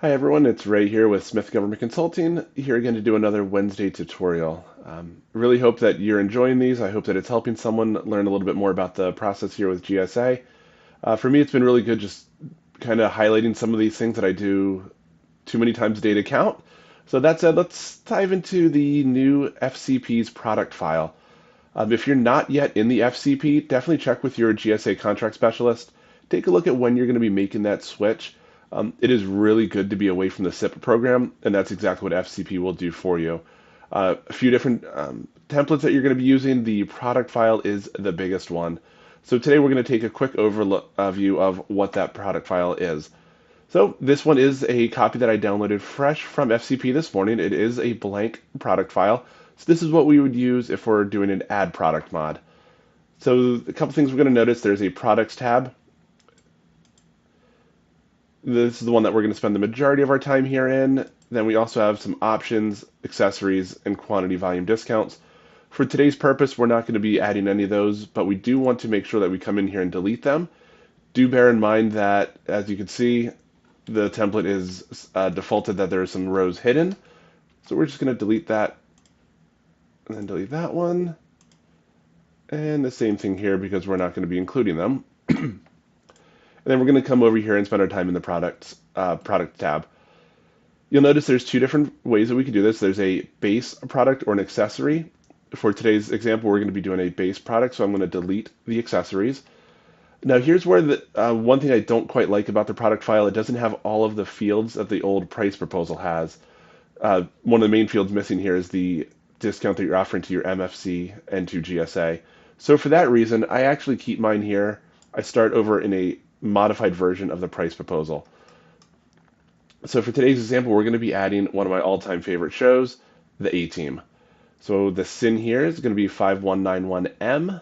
Hi everyone, it's Ray here with Smith Government Consulting, here again to do another Wednesday tutorial. Really hope that you're enjoying these. I hope that it's helping someone learn a little bit more about the process here with GSA. For me, it's been really good just kind of highlighting some of these things that I do too many times a day to count. So that said, let's dive into the new FCP's product file. If you're not yet in the FCP, definitely check with your GSA Contract Specialist. Take a look at when you're going to be making that switch. It is really good to be away from the SIP program, and that's exactly what FCP will do for you. A few different templates that you're going to be using. The product file is the biggest one. So today we're going to take a quick overview of what that product file is. So this one is a copy that I downloaded fresh from FCP this morning. It is a blank product file. So this is what we would use if we're doing an add product mod. So a couple things we're going to notice, there's a products tab. This is the one that we're going to spend the majority of our time here in. Then we also have some options, accessories, and quantity volume discounts. For today's purpose, we're not going to be adding any of those, but we do want to make sure that we come in here and delete them. Do bear in mind that, as you can see, the template is defaulted that there are some rows hidden. So we're just going to delete that and then delete that one. And the same thing here because we're not going to be including them. And then we're going to come over here and spend our time in the product tab. You'll notice there's two different ways that we can do this. There's a base product or an accessory. For today's example, we're going to be doing a base product, so I'm going to delete the accessories. Now here's where the one thing I don't quite like about the product file, it doesn't have all of the fields that the old price proposal has. One of the main fields missing here is the discount that you're offering to your MFC and to GSA. So for that reason, I actually keep mine here. I start over in a modified version of the price proposal. So for today's example, we're going to be adding one of my all-time favorite shows, the A-Team. So the SIN here is going to be 5191M.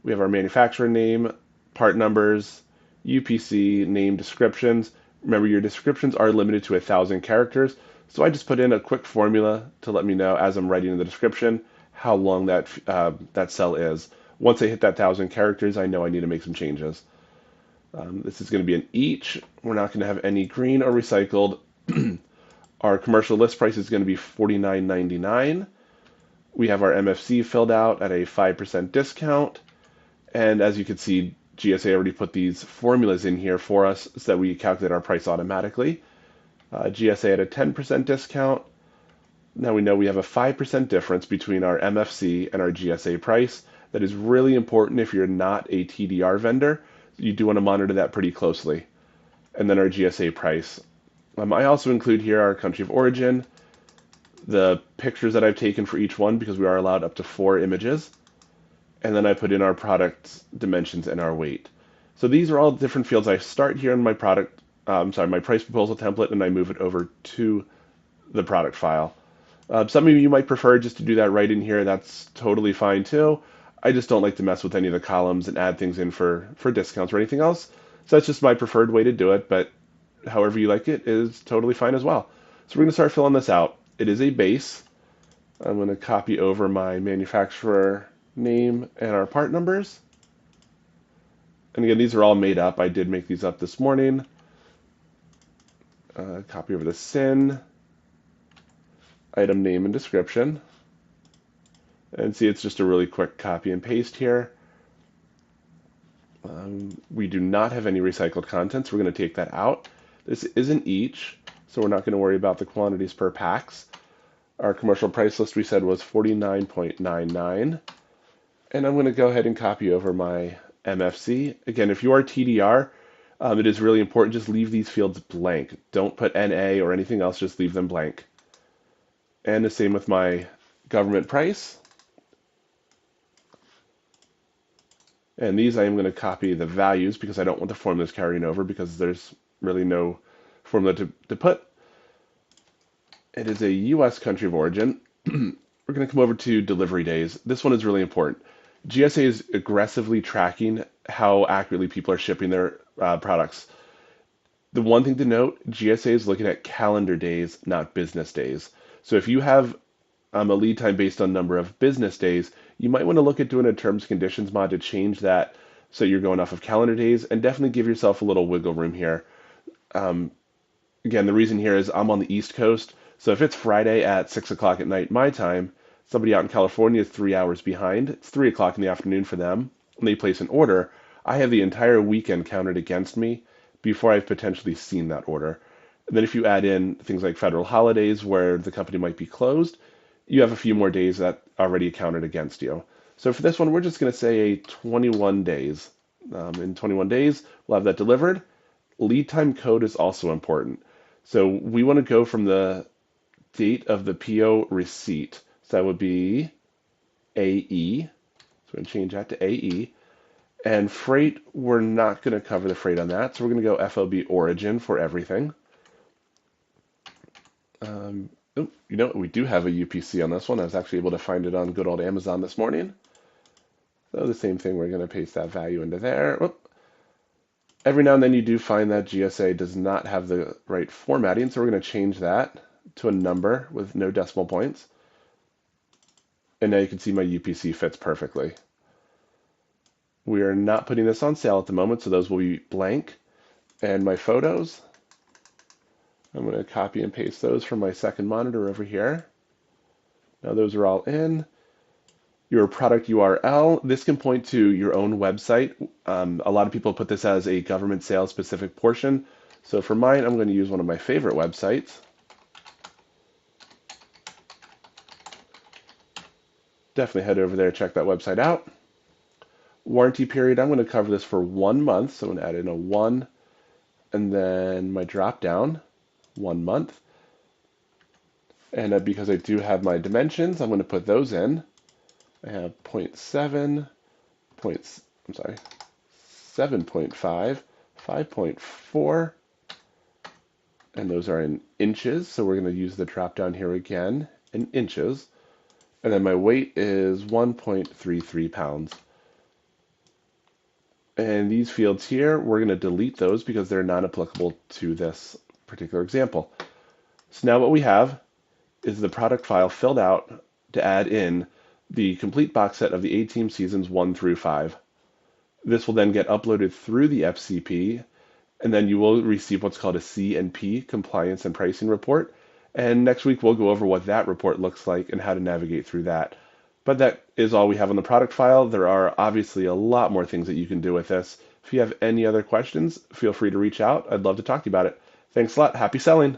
We have our manufacturer name, part numbers, UPC, name, descriptions. Remember, your descriptions are limited to 1,000 characters. So I just put in a quick formula to let me know as I'm writing in the description how long that cell is. Once I hit that 1,000 characters, I know I need to make some changes. This is going to be an each. We're not going to have any green or recycled. Our commercial list price is going to be $49.99. We have our MFC filled out at a 5% discount. And as you can see, GSA already put these formulas in here for us so that we calculate our price automatically. GSA at a 10% discount. Now we know we have a 5% difference between our MFC and our GSA price. That is really important if you're not a TDR vendor. You do want to monitor that pretty closely. And then our GSA price. I also include here our country of origin, the pictures that I've taken for each one because we are allowed up to 4 images. And then I put in our product dimensions and our weight. So these are all different fields. I start here in my my price proposal template, and I move it over to the product file. Some of you might prefer just to do that right in here. That's totally fine too. I just don't like to mess with any of the columns and add things in for discounts or anything else. So that's just my preferred way to do it, but however you like it is totally fine as well. So we're going to start filling this out. It is a base. I'm going to copy over my manufacturer name and our part numbers. And again, these are all made up. I did make these up this morning. Copy over the SIN, item name and description. And see, it's just a really quick copy and paste here. We do not have any recycled contents. We're going to take that out. This isn't each, so we're not going to worry about the quantities per packs. Our commercial price list we said was $49.99. And I'm going to go ahead and copy over my MFC. Again, if you are TDR, it is really important, just leave these fields blank. Don't put NA or anything else, just leave them blank. And the same with my government price. And these I am going to copy the values because I don't want the formulas carrying over because there's really no formula to put. It is a US country of origin. We're going to come over to delivery days. This one is really important. GSA is aggressively tracking how accurately people are shipping their products. The one thing to note, GSA is looking at calendar days, not business days. So if you have a lead time based on number of business days, you might want to look at doing a terms and conditions mod to change that so you're going off of calendar days, and definitely give yourself a little wiggle room here. Again, the reason here is I'm on the East Coast, so if it's Friday at 6 o'clock at night my time, somebody out in California is 3 hours behind. It's 3 o'clock in the afternoon for them, and they place an order. I have the entire weekend counted against me before I've potentially seen that order. And then if you add in things like federal holidays where the company might be closed, you have a few more days that already accounted against you. So for this one, we're just going to say 21 days. In 21 days, we'll have that delivered. Lead time code is also important. So we want to go from the date of the PO receipt. So that would be AE. So we're going to change that to AE. And freight, we're not going to cover the freight on that. So we're going to go FOB origin for everything. We do have a UPC on this one. I was actually able to find it on good old Amazon this morning. So the same thing, we're going to paste that value into there. Whoop. Every now and then you do find that GSA does not have the right formatting, so we're going to change that to a number with no decimal points. And now you can see my UPC fits perfectly. We are not putting this on sale at the moment, so those will be blank. And my photos, I'm going to copy and paste those from my second monitor over here. Now those are all in. Your product URL, this can point to your own website. A lot of people put this as a government sales specific portion. So for mine, I'm going to use one of my favorite websites. Definitely head over there, check that website out. Warranty period, I'm going to cover this for 1 month. So I'm going to add in a 1, and then my drop down, 1 month. And because I do have my dimensions, I'm going to put those in. I have 0.7, 7.5, 5.4, and those are in inches. So we're going to use the drop down here again in inches. And then my weight is 1.33 pounds. And these fields here, we're going to delete those because they're not applicable to this particular example. So now what we have is the product file filled out to add in the complete box set of the A-Team seasons 1 through 5. This will then get uploaded through the FCP, and then you will receive what's called a C&P, Compliance and Pricing Report. And next week we'll go over what that report looks like and how to navigate through that. But that is all we have on the product file. There are obviously a lot more things that you can do with this. If you have any other questions, feel free to reach out. I'd love to talk to you about it. Thanks a lot. Happy selling.